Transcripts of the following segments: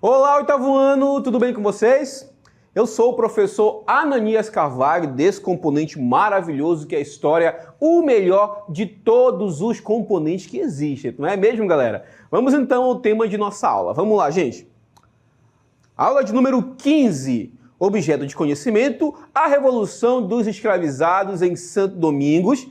Olá, oitavo ano, tudo bem com vocês? Eu sou o professor Ananias Carvalho, desse componente maravilhoso que é a história, o melhor de todos os componentes que existem, não é mesmo, galera? Vamos então ao tema de nossa aula. Vamos lá, gente. Aula de número 15, objeto de conhecimento, a Revolução dos Escravizados em São Domingos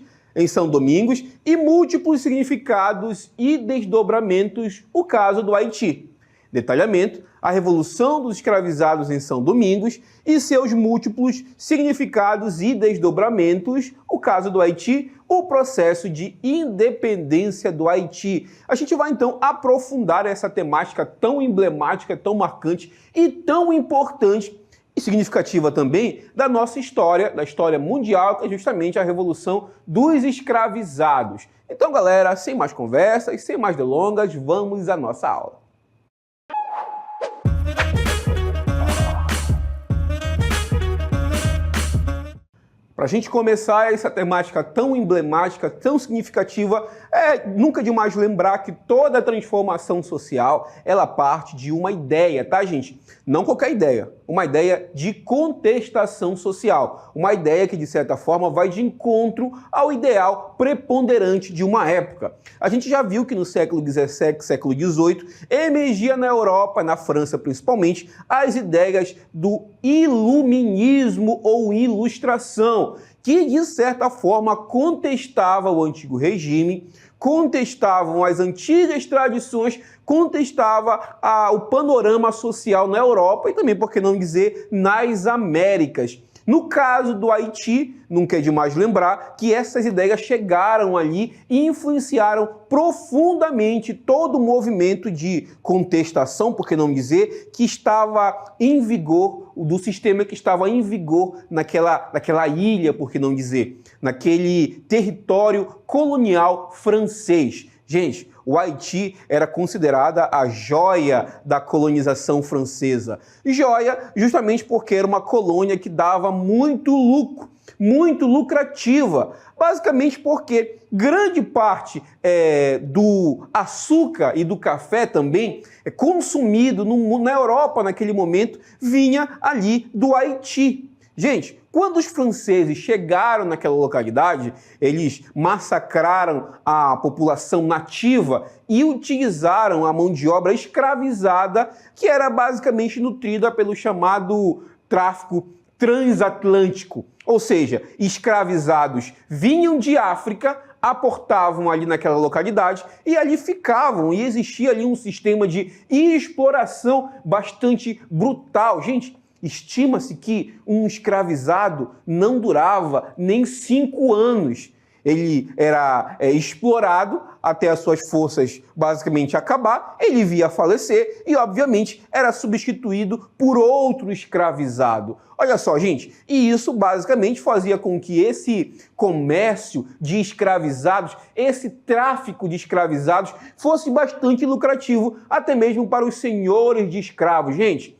e múltiplos significados e desdobramentos, o caso do Haiti. Detalhamento, a Revolução dos Escravizados em São Domingos e seus múltiplos significados e desdobramentos, o caso do Haiti, o processo de independência do Haiti. A gente vai então aprofundar essa temática tão emblemática, tão marcante e tão importante e significativa também da nossa história, da história mundial, que é justamente a Revolução dos Escravizados. Então, galera, sem mais conversas, sem mais delongas, vamos à nossa aula. Para a gente começar essa temática tão emblemática, tão significativa, é nunca demais lembrar que toda transformação social, ela parte de uma ideia, tá, gente? Não qualquer ideia, uma ideia de contestação social, uma ideia que, de certa forma, vai de encontro ao ideal preponderante de uma época. A gente já viu que no século XVII, século XVIII, emergia na Europa, na França principalmente, as ideias do iluminismo ou ilustração, que, de certa forma, contestava o antigo regime, contestavam as antigas tradições, contestava o panorama social na Europa e também, por que não dizer, nas Américas. No caso do Haiti, nunca é demais lembrar que essas ideias chegaram ali e influenciaram profundamente todo o movimento de contestação, por que não dizer, que estava em vigor, do sistema que estava em vigor naquela ilha, por que não dizer, naquele território colonial francês. Gente, o Haiti era considerada a joia da colonização francesa. Joia justamente porque era uma colônia que dava muito lucro, muito lucrativa. Basicamente porque grande parte do açúcar e do café também consumido na Europa naquele momento vinha ali do Haiti. Gente, quando os franceses chegaram naquela localidade, eles massacraram a população nativa e utilizaram a mão de obra escravizada, que era basicamente nutrida pelo chamado tráfico transatlântico. Ou seja, escravizados vinham de África, aportavam ali naquela localidade e ali ficavam, e existia ali um sistema de exploração bastante brutal. Gente, estima-se que um escravizado não durava nem 5 anos. Ele era explorado até as suas forças basicamente acabar, ele via falecer e, obviamente, era substituído por outro escravizado. Olha só, gente, e isso basicamente fazia com que esse comércio de escravizados, esse tráfico de escravizados, fosse bastante lucrativo, até mesmo para os senhores de escravos. Gente,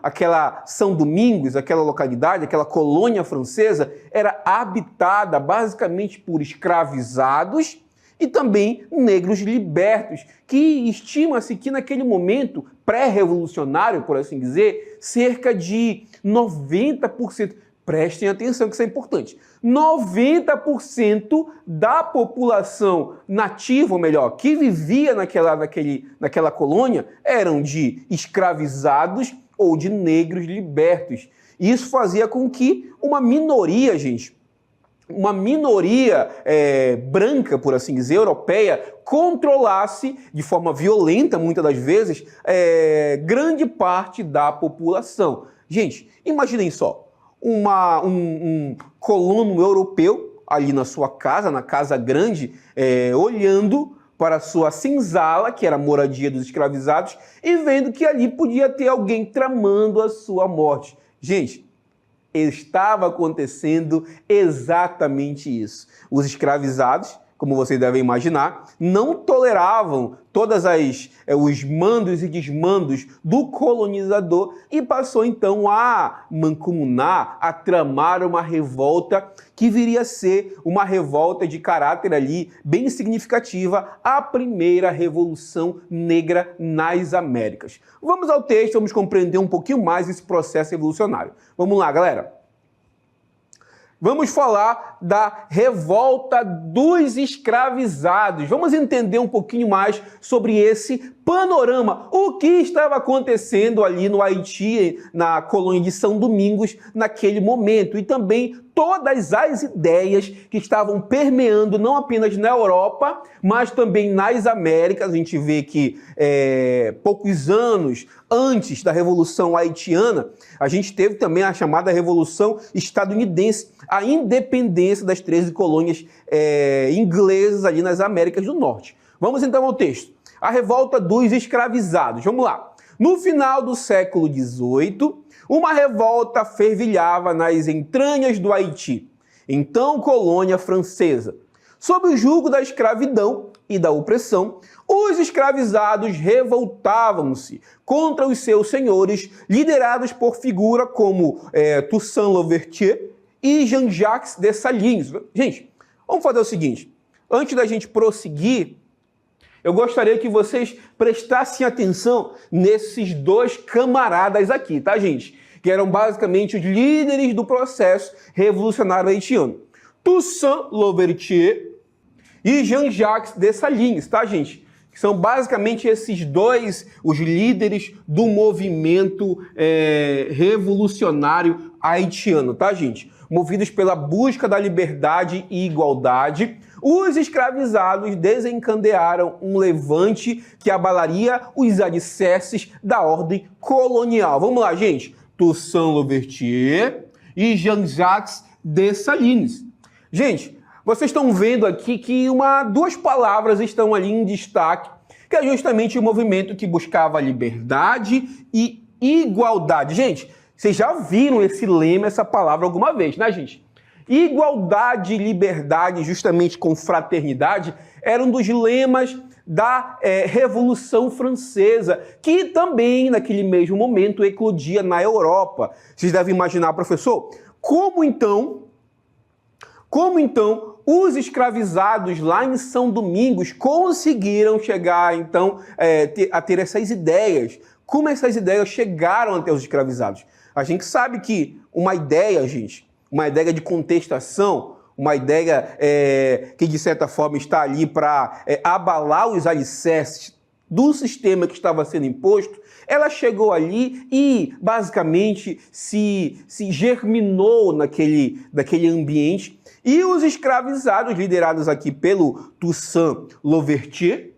aquela São Domingos, aquela localidade, aquela colônia francesa, era habitada basicamente por escravizados e também negros libertos, que estima-se que naquele momento pré-revolucionário, por assim dizer, cerca de 90%, prestem atenção que isso é importante, 90% da população nativa, ou melhor, que vivia naquela colônia, eram de escravizados ou de negros libertos. Isso fazia com que uma minoria, gente, uma minoria branca, por assim dizer, europeia, controlasse de forma violenta, muitas das vezes, grande parte da população. Gente, imaginem só, um colono europeu ali na sua casa, na casa grande, olhando para a sua senzala, que era a moradia dos escravizados, e vendo que ali podia ter alguém tramando a sua morte. Gente, estava acontecendo exatamente isso. Os escravizados como vocês devem imaginar, não toleravam todas os mandos e desmandos do colonizador e passou então a mancomunar, a tramar uma revolta que viria a ser uma revolta de caráter ali bem significativa, a primeira Revolução Negra nas Américas. Vamos ao texto, vamos compreender um pouquinho mais esse processo revolucionário. Vamos lá, galera. Vamos falar da revolta dos escravizados. Vamos entender um pouquinho mais sobre esse panorama. O que estava acontecendo ali no Haiti, na colônia de São Domingos, naquele momento. E também todas as ideias que estavam permeando não apenas na Europa, mas também nas Américas. A gente vê que poucos anos antes da Revolução Haitiana, a gente teve também a chamada Revolução Estadunidense, a independência das 13 colônias inglesas ali nas Américas do Norte. Vamos então ao texto. A revolta dos escravizados. Vamos lá. No final do século XVIII, uma revolta fervilhava nas entranhas do Haiti, então colônia francesa. Sob o jugo da escravidão e da opressão, os escravizados revoltavam-se contra os seus senhores, liderados por figuras como Toussaint Louverture e Jean-Jacques Dessalines. Gente, vamos fazer o seguinte. Antes da gente prosseguir, eu gostaria que vocês prestassem atenção nesses dois camaradas aqui, tá, gente? Que eram basicamente os líderes do processo revolucionário haitiano. Toussaint Louverture e Jean-Jacques Dessalines, tá, gente? Que são basicamente esses dois os líderes do movimento revolucionário haitiano, tá, gente? Movidos pela busca da liberdade e igualdade, os escravizados desencadearam um levante que abalaria os alicerces da ordem colonial. Vamos lá, gente. Toussaint Louverture e Jean-Jacques Dessalines. Gente, vocês estão vendo aqui que duas palavras estão ali em destaque, que é justamente o movimento que buscava liberdade e igualdade. Gente, vocês já viram esse lema, essa palavra alguma vez, né, gente? Igualdade e liberdade, justamente com fraternidade, era um dos lemas da Revolução Francesa, que também, naquele mesmo momento, eclodia na Europa. Vocês devem imaginar, professor, como então os escravizados lá em São Domingos conseguiram chegar, então, a ter essas ideias? Como essas ideias chegaram até os escravizados? A gente sabe que uma ideia, gente, uma ideia de contestação, uma ideia que, de certa forma, está ali para abalar os alicerces do sistema que estava sendo imposto, ela chegou ali e, basicamente, se germinou naquele ambiente. E os escravizados, liderados aqui pelo Toussaint Louverture,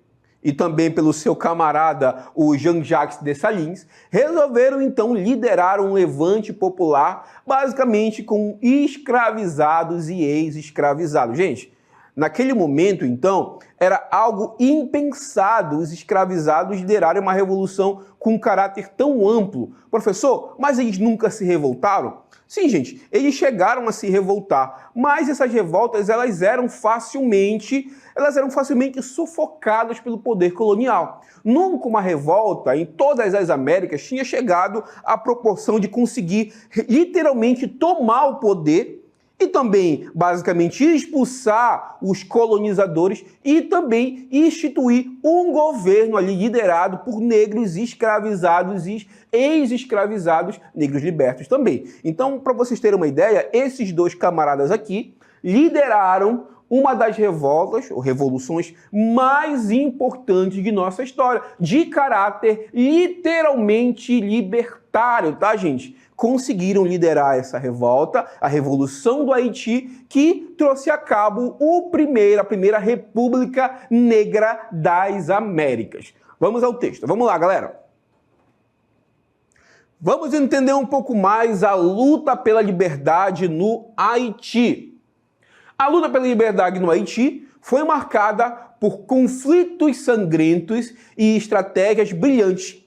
e também pelo seu camarada, o Jean-Jacques Dessalines, resolveram então liderar um levante popular, basicamente com escravizados e ex-escravizados. Gente, naquele momento, então, era algo impensado os escravizados liderarem uma revolução com um caráter tão amplo. Professor, mas eles nunca se revoltaram? Sim, gente, eles chegaram a se revoltar, mas essas revoltas elas eram facilmente sufocadas pelo poder colonial. Nunca uma revolta em todas as Américas tinha chegado à proporção de conseguir literalmente tomar o poder e também, basicamente, expulsar os colonizadores e também instituir um governo ali liderado por negros escravizados e ex-escravizados negros libertos também. Então, para vocês terem uma ideia, esses dois camaradas aqui lideraram uma das revoltas ou revoluções mais importantes de nossa história, de caráter literalmente libertário, tá, gente? Conseguiram liderar essa revolta, a Revolução do Haiti, que trouxe a cabo a primeira República Negra das Américas. Vamos ao texto. Vamos lá, galera. Vamos entender um pouco mais a luta pela liberdade no Haiti. A luta pela liberdade no Haiti foi marcada por conflitos sangrentos e estratégias brilhantes.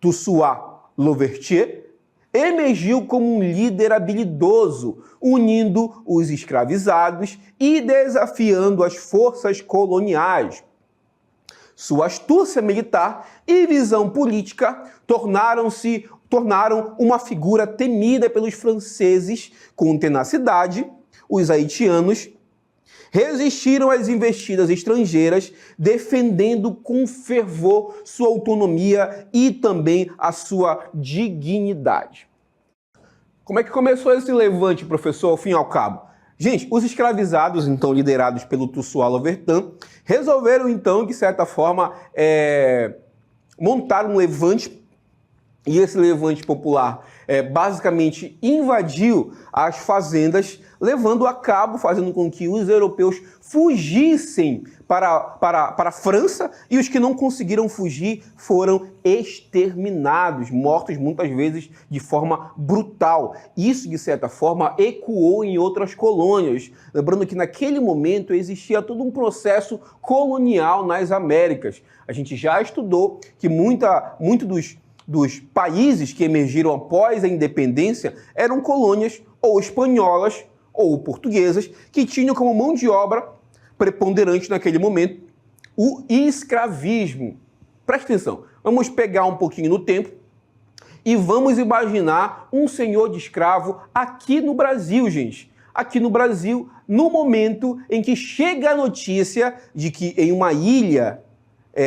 Toussaint Louverture emergiu como um líder habilidoso, unindo os escravizados e desafiando as forças coloniais. Sua astúcia militar e visão política tornaram uma figura temida pelos franceses. Com tenacidade, os haitianos resistiram às investidas estrangeiras, defendendo com fervor sua autonomia e também a sua dignidade. Como é que começou esse levante, professor, ao fim e ao cabo? Gente, os escravizados, então liderados pelo Toussaint Louverture, resolveram, então, de certa forma, montar um levante. E esse levante popular basicamente invadiu as fazendas, levando a cabo, fazendo com que os europeus fugissem para a França, e os que não conseguiram fugir foram exterminados, mortos muitas vezes de forma brutal. Isso, de certa forma, ecoou em outras colônias. Lembrando que naquele momento existia todo um processo colonial nas Américas. A gente já estudou que muito dos países que emergiram após a independência eram colônias ou espanholas ou portuguesas que tinham como mão de obra preponderante naquele momento o escravismo. Preste atenção, vamos pegar um pouquinho no tempo e vamos imaginar um senhor de escravo aqui no Brasil, gente. Aqui no Brasil, no momento em que chega a notícia de que em uma ilha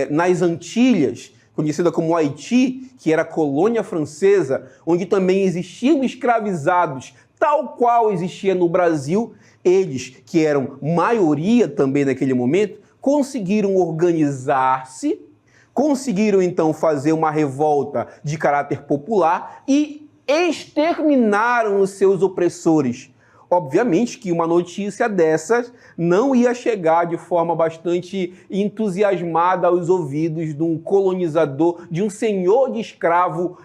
nas Antilhas, conhecida como Haiti, que era colônia francesa, onde também existiam escravizados, tal qual existia no Brasil, eles, que eram maioria também naquele momento, conseguiram organizar-se, conseguiram então fazer uma revolta de caráter popular e exterminaram os seus opressores. Obviamente que uma notícia dessas não ia chegar de forma bastante entusiasmada aos ouvidos de um colonizador, de um senhor de escravo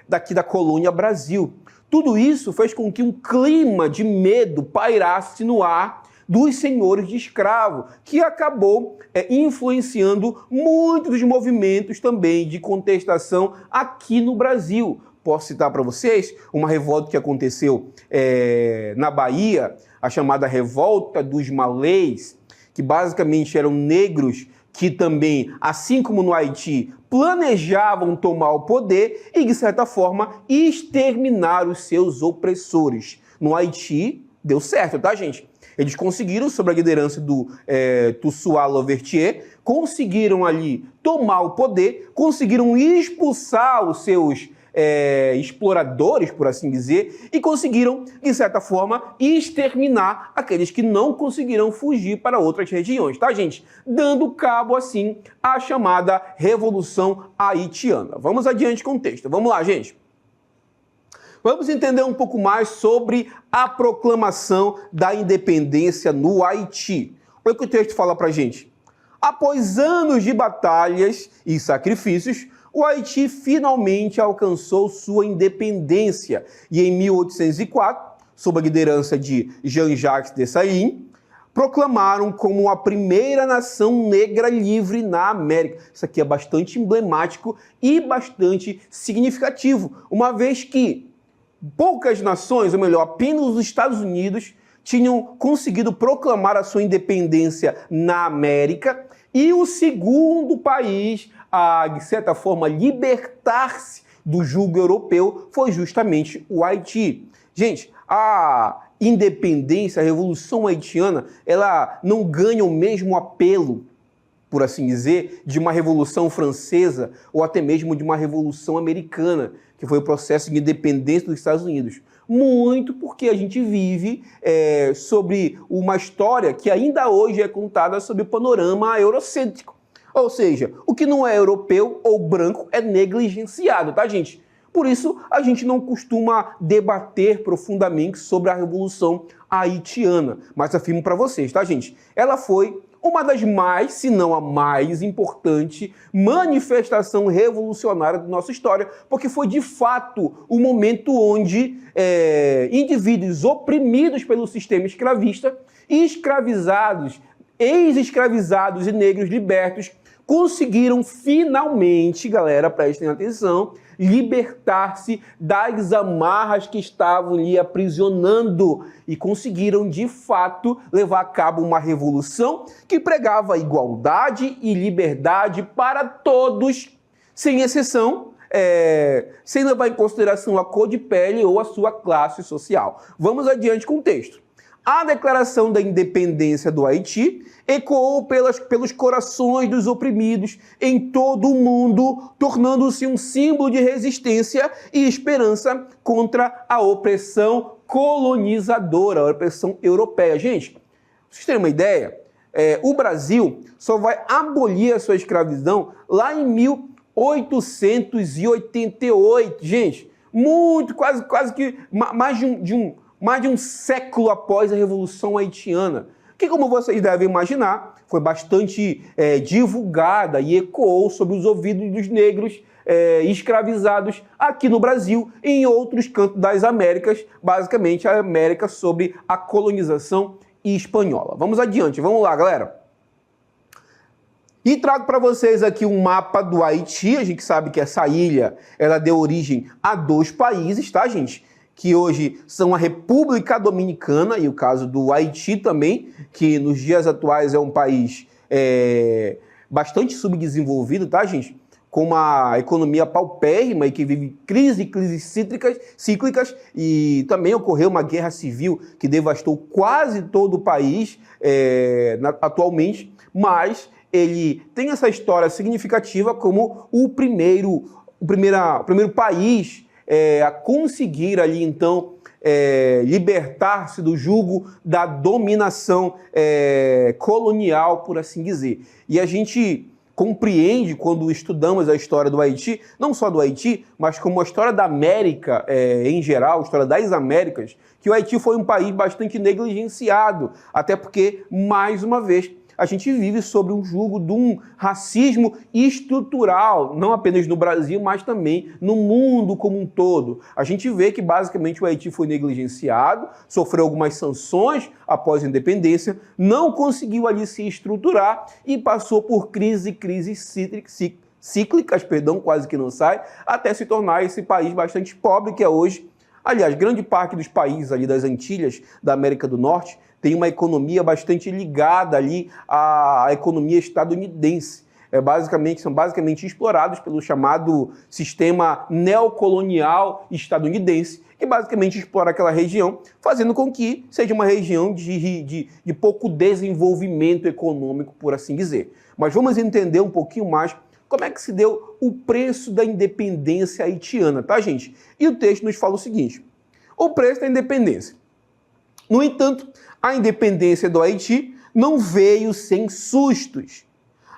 daqui da colônia Brasil. Tudo isso fez com que um clima de medo pairasse no ar dos senhores de escravo, que acabou influenciando muitos dos movimentos também de contestação aqui no Brasil. Posso citar para vocês uma revolta que aconteceu na Bahia, a chamada Revolta dos Malês, que basicamente eram negros que também, assim como no Haiti, planejavam tomar o poder e, de certa forma, exterminar os seus opressores. No Haiti, deu certo, tá, gente? Eles conseguiram, sob a liderança do Toussaint Louverture, conseguiram ali tomar o poder, conseguiram expulsar os seus exploradores, por assim dizer, e conseguiram, de certa forma, exterminar aqueles que não conseguiram fugir para outras regiões, tá, gente? Dando cabo, assim, à chamada Revolução Haitiana. Vamos adiante com o texto. Vamos lá, gente. Vamos entender um pouco mais sobre a proclamação da independência no Haiti. Olha o que o texto fala pra gente. Após anos de batalhas e sacrifícios, o Haiti finalmente alcançou sua independência e em 1804, sob a liderança de Jean-Jacques Dessalines, proclamaram como a primeira nação negra livre na América. Isso aqui é bastante emblemático e bastante significativo, uma vez que poucas nações, ou melhor, apenas os Estados Unidos, tinham conseguido proclamar a sua independência na América, e o segundo país a, de certa forma, libertar-se do jugo europeu foi justamente o Haiti. Gente, a independência, a Revolução Haitiana, ela não ganha o mesmo apelo, por assim dizer, de uma Revolução Francesa ou até mesmo de uma Revolução Americana, que foi o processo de independência dos Estados Unidos. Muito porque a gente vive sobre uma história que ainda hoje é contada sob o panorama eurocêntrico. Ou seja, o que não é europeu ou branco é negligenciado, tá, gente? Por isso, a gente não costuma debater profundamente sobre a Revolução Haitiana. Mas afirmo para vocês, tá, gente? Ela foi uma das mais, se não a mais importante manifestação revolucionária da nossa história, porque foi de fato o momento onde indivíduos oprimidos pelo sistema escravista, escravizados, ex-escravizados e negros libertos conseguiram finalmente, galera, prestem atenção, libertar-se das amarras que estavam lhe aprisionando e conseguiram, de fato, levar a cabo uma revolução que pregava igualdade e liberdade para todos, sem exceção, sem levar em consideração a cor de pele ou a sua classe social. Vamos adiante com o texto. A declaração da independência do Haiti ecoou pelos corações dos oprimidos em todo o mundo, tornando-se um símbolo de resistência e esperança contra a opressão colonizadora, a opressão europeia. Gente, pra vocês terem uma ideia, o Brasil só vai abolir a sua escravidão lá em 1888. Gente, quase que mais de um século após a Revolução Haitiana, que, como vocês devem imaginar, foi bastante divulgada e ecoou sobre os ouvidos dos negros escravizados aqui no Brasil e em outros cantos das Américas, basicamente a América sob a colonização espanhola. Vamos adiante, vamos lá, galera. E trago para vocês aqui um mapa do Haiti. A gente sabe que essa ilha, ela deu origem a 2 países, tá, gente? Que hoje são a República Dominicana e o caso do Haiti também, que nos dias atuais é um país bastante subdesenvolvido, tá, gente? Com uma economia paupérrima e que vive crises cíclicas, e também ocorreu uma guerra civil que devastou quase todo o país atualmente, mas ele tem essa história significativa como o primeiro país a conseguir ali, então, libertar-se do jugo da dominação colonial, por assim dizer. E a gente compreende, quando estudamos a história do Haiti, não só do Haiti, mas como a história da América em geral, a história das Américas, que o Haiti foi um país bastante negligenciado, até porque, mais uma vez, a gente vive sob um jugo de um racismo estrutural, não apenas no Brasil, mas também no mundo como um todo. A gente vê que basicamente o Haiti foi negligenciado, sofreu algumas sanções após a independência, não conseguiu ali se estruturar e passou por crises cíclicas, quase que não sai, até se tornar esse país bastante pobre que é hoje. Aliás, grande parte dos países ali das Antilhas, da América do Norte, tem uma economia bastante ligada ali à economia estadunidense. São basicamente explorados pelo chamado sistema neocolonial estadunidense, que basicamente explora aquela região, fazendo com que seja uma região de pouco desenvolvimento econômico, por assim dizer. Mas vamos entender um pouquinho mais como é que se deu o preço da independência haitiana, tá, gente? E o texto nos fala o seguinte: o preço da independência. No entanto, a independência do Haiti não veio sem sustos.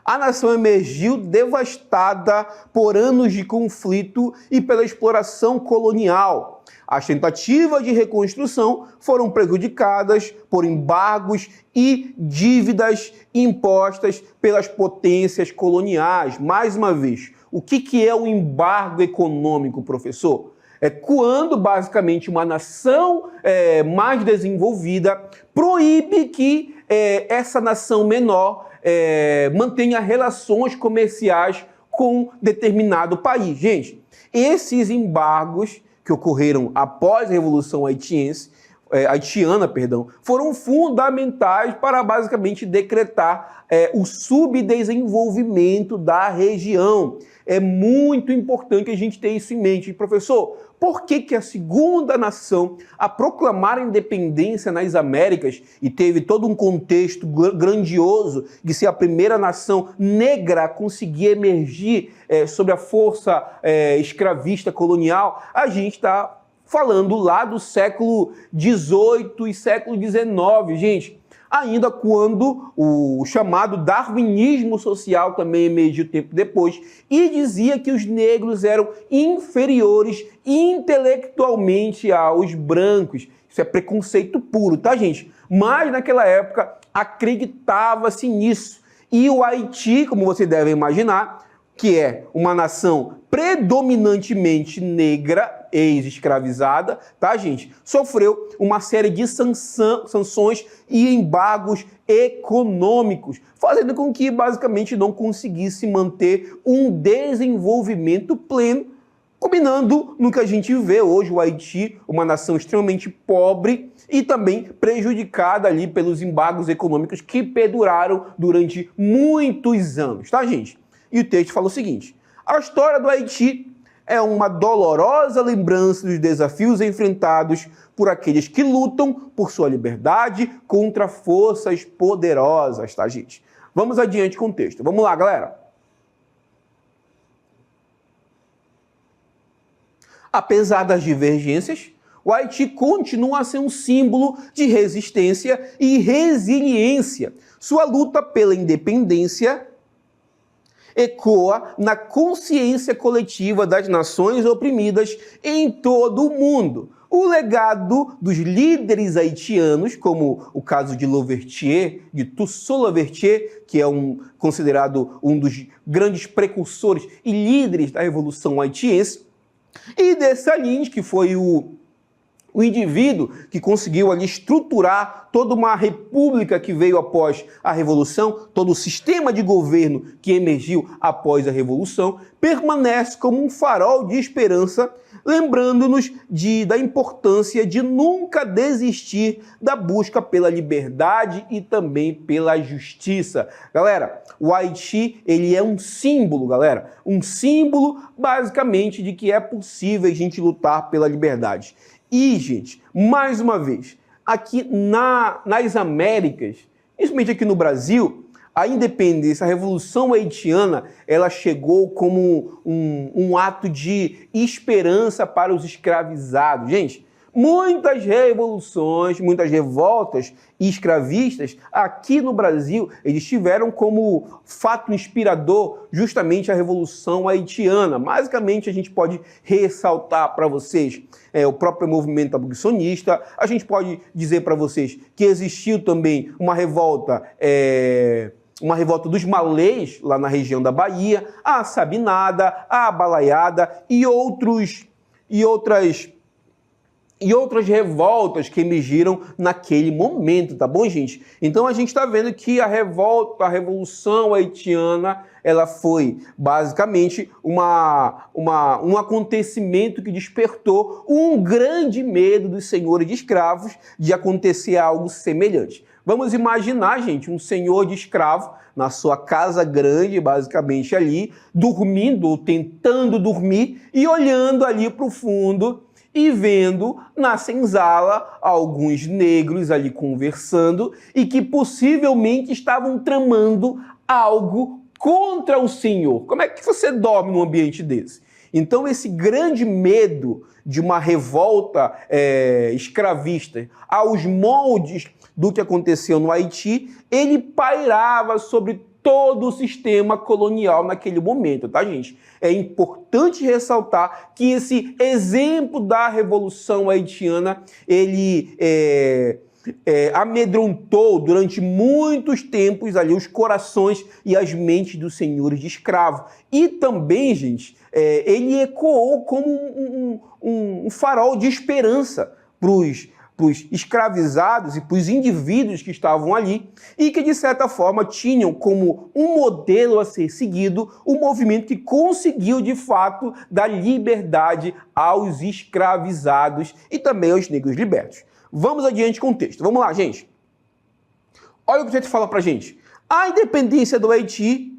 A nação emergiu devastada por anos de conflito e pela exploração colonial. As tentativas de reconstrução foram prejudicadas por embargos e dívidas impostas pelas potências coloniais. Mais uma vez, o que é o embargo econômico, professor? É quando, basicamente, uma nação mais desenvolvida proíbe que essa nação menor mantenha relações comerciais com determinado país. Gente, esses embargos que ocorreram após a Revolução Haitiana, foram fundamentais para, basicamente, decretar o subdesenvolvimento da região. É muito importante a gente ter isso em mente. Professor, por que a segunda nação a proclamar a independência nas Américas, e teve todo um contexto grandioso de ser a primeira nação negra a conseguir emergir sobre a força escravista colonial, a gente está falando lá do século XVIII e século XIX, gente. Ainda quando o chamado darwinismo social também emergiu tempo depois e dizia que os negros eram inferiores intelectualmente aos brancos. Isso é preconceito puro, tá, gente? Mas naquela época acreditava-se nisso. E o Haiti, como você deve imaginar, que é uma nação predominantemente negra, ex-escravizada, tá, gente? Sofreu uma série de sanções e embargos econômicos, fazendo com que, basicamente, não conseguisse manter um desenvolvimento pleno, combinando no que a gente vê hoje o Haiti, uma nação extremamente pobre e também prejudicada ali pelos embargos econômicos que perduraram durante muitos anos, tá, gente? E o texto fala o seguinte: a história do Haiti é uma dolorosa lembrança dos desafios enfrentados por aqueles que lutam por sua liberdade contra forças poderosas, tá, gente? Vamos adiante com o texto. Vamos lá, galera. Apesar das divergências, o Haiti continua a ser um símbolo de resistência e resiliência. Sua luta pela independência ecoa na consciência coletiva das nações oprimidas em todo o mundo. O legado dos líderes haitianos, como o caso de Louverture, de Toussaint Louverture, que é considerado um dos grandes precursores e líderes da Revolução Haitiense, e Dessalines, que foi o indivíduo que conseguiu ali estruturar toda uma república que veio após a Revolução, todo o sistema de governo que emergiu após a Revolução, permanece como um farol de esperança, lembrando-nos da importância de nunca desistir da busca pela liberdade e também pela justiça. Galera, o Haiti, ele é um símbolo, galera, um símbolo basicamente de que é possível a gente lutar pela liberdade. E, gente, mais uma vez, aqui nas Américas, principalmente aqui no Brasil, a independência, a Revolução Haitiana, ela chegou como um ato de esperança para os escravizados. Gente, muitas revoluções, muitas revoltas escravistas aqui no Brasil, eles tiveram como fato inspirador justamente a Revolução Haitiana. Basicamente, a gente pode ressaltar para vocês o próprio movimento abolicionista, a gente pode dizer para vocês que existiu também uma revolta dos malês lá na região da Bahia, a Sabinada, a Balaiada e outras revoltas que emergiram naquele momento, tá bom, gente? Então a gente está vendo que a Revolução Haitiana, ela foi basicamente um acontecimento que despertou um grande medo dos senhores de escravos de acontecer algo semelhante. Vamos imaginar, gente, um senhor de escravo na sua casa grande, basicamente ali, dormindo ou tentando dormir e olhando ali para o fundo e vendo na senzala alguns negros ali conversando e que possivelmente estavam tramando algo contra o senhor. Como é que você dorme num ambiente desse? Então esse grande medo de uma revolta escravista aos moldes do que aconteceu no Haiti, ele pairava sobre todo o sistema colonial naquele momento, tá, gente? É importante ressaltar que esse exemplo da Revolução Haitiana, ele amedrontou durante muitos tempos ali os corações e as mentes dos senhores de escravo. E também, gente, ele ecoou como um farol de esperança para os escravizados e para os indivíduos que estavam ali e que, de certa forma, tinham como um modelo a ser seguido o movimento que conseguiu, de fato, dar liberdade aos escravizados e também aos negros libertos. Vamos adiante com o texto. Vamos lá, gente. Olha o que o texto fala pra gente. A independência do Haiti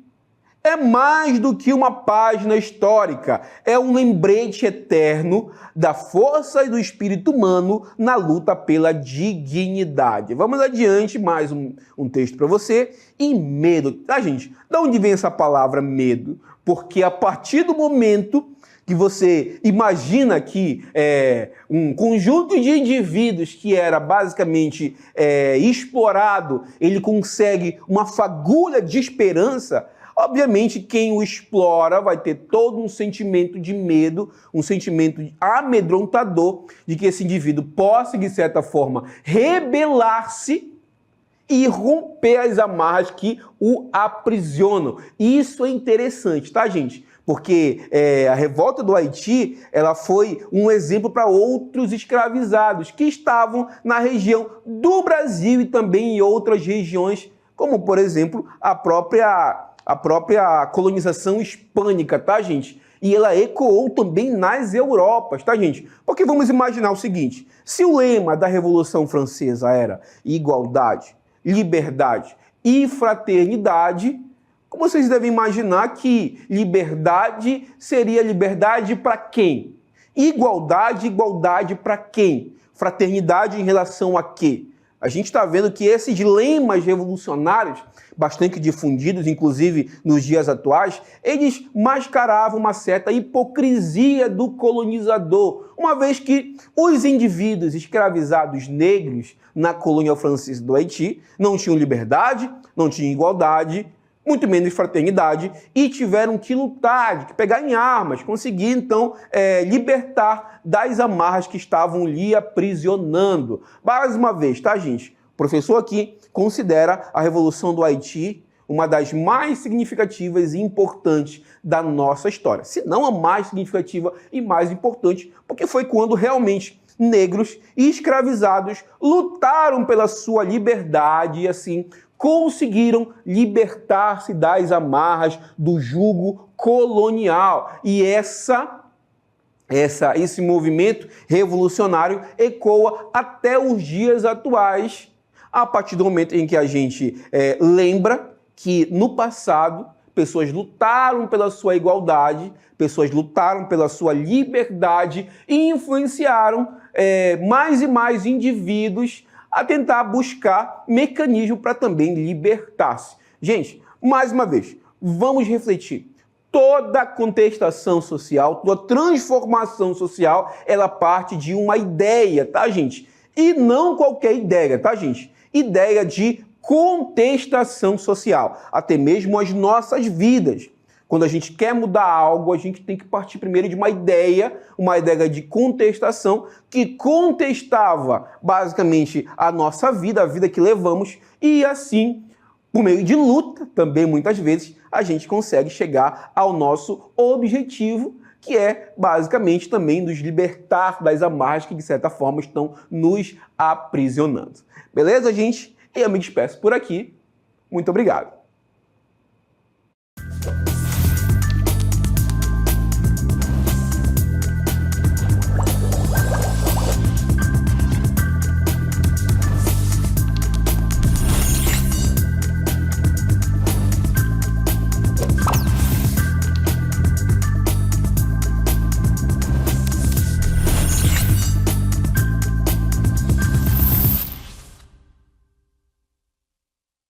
é mais do que uma página histórica, é um lembrete eterno da força e do espírito humano na luta pela dignidade. Vamos adiante, mais um texto para você. E medo, tá, gente? De onde vem essa palavra medo? Porque a partir do momento que você imagina que um conjunto de indivíduos que era basicamente explorado, ele consegue uma fagulha de esperança, obviamente, quem o explora vai ter todo um sentimento de medo, um sentimento amedrontador de que esse indivíduo possa, de certa forma, rebelar-se e romper as amarras que o aprisionam. E isso é interessante, tá, gente? Porque a revolta do Haiti, ela foi um exemplo para outros escravizados que estavam na região do Brasil e também em outras regiões, como, por exemplo, a própria colonização hispânica, tá, gente? E ela ecoou também nas Europas, tá, gente? Porque vamos imaginar o seguinte, se o lema da Revolução Francesa era igualdade, liberdade e fraternidade, como vocês devem imaginar que liberdade seria liberdade para quem? Igualdade, igualdade para quem? Fraternidade em relação a quê? A gente está vendo que esses lemas revolucionários, bastante difundidos, inclusive nos dias atuais, eles mascaravam uma certa hipocrisia do colonizador, uma vez que os indivíduos escravizados negros na colônia francesa do Haiti não tinham liberdade, não tinham igualdade, muito menos fraternidade, e tiveram que lutar, que pegar em armas, conseguir então libertar das amarras que estavam lhe aprisionando. Mais uma vez, tá, gente? O professor aqui considera a Revolução do Haiti uma das mais significativas e importantes da nossa história. Se não a mais significativa e mais importante, porque foi quando realmente negros e escravizados lutaram pela sua liberdade e assim conseguiram libertar-se das amarras do jugo colonial. E esse movimento revolucionário ecoa até os dias atuais, a partir do momento em que a gente lembra que no passado pessoas lutaram pela sua igualdade, pessoas lutaram pela sua liberdade e influenciaram mais e mais indivíduos a tentar buscar mecanismo para também libertar-se. Gente, mais uma vez, vamos refletir. Toda contestação social, toda transformação social, ela parte de uma ideia, tá, gente? E não qualquer ideia, tá, gente? Ideia de contestação social, até mesmo as nossas vidas. Quando a gente quer mudar algo, a gente tem que partir primeiro de uma ideia de contestação que contestava basicamente a nossa vida, a vida que levamos, e assim, por meio de luta, também muitas vezes, a gente consegue chegar ao nosso objetivo, que é basicamente também nos libertar das amarras que de certa forma estão nos aprisionando. Beleza, gente? E eu me despeço por aqui. Muito obrigado.